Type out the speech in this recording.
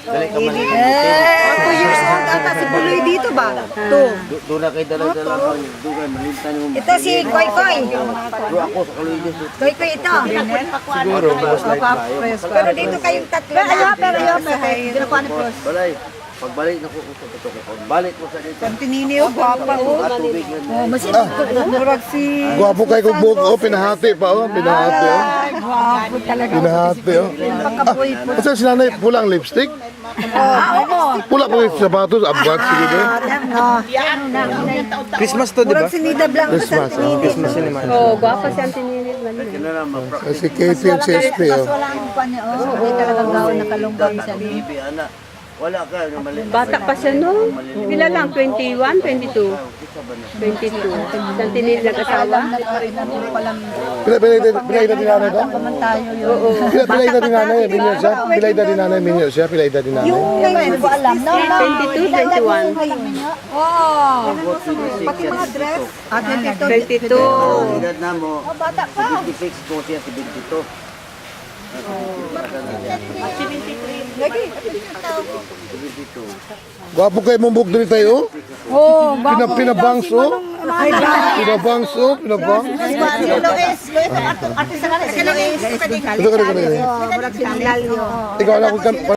Dali ka man. 2 years old ata si Buloy dito ba? 2. Doon na kayo dala-dala ko. Doon kayo malintan yung... Ito si Koy Koy. Doon ako sa Kaluides. Koy Koy ito. Siguro, bukas na tayo. Pero dito kayong tatlo na. Pero ginakuha ni Pros. Balay, pagbalik na ko sa patok ko. Balik mo sa dito. Santinini o, gwapa o. Tubig yan. Murag si... Gwapo kay Kugbog. Oh, pinahati pa. Oh, pinahati. Oh. Gwapo talaga. Pinahati. Oh. Pagkapoy po. Kasi si nanay pulang lipstick. Pula pa yung sapatos. Abgat. Sige doon. Christmas to, di ba? Murag si Nida Blanco Christmas. Oh. Christmas yun naman. Oo, gwapa si Antinini. Kaya na naman. Si Katie at si SP. Oh. Wala ang pan niya. Hindi talagang gawin nakalunggang siya. Bibi, anak. Wala ka. Bata pa siya no? Pila lang, 21, 22. 22. Antinini nag-asawa? Pilay na din nanay ba? Pilay na din nanay. Minyo siya. Pilay na din nanay. Minyo siya. Pilay na din nanay. Hindi ko alam. 22, 21. Pati mga dress. 22. Edad na mo. Bata pa. 56 ko siya, 72. Gwapo kayo mong buk dito tayo. Oh, Pinabangs. Oh. Pinabangs. Oh. Pinabangs. Lois, ate sa kanila si Lois. Ito ka rin. Murag si Milalio. Ikaw lang kung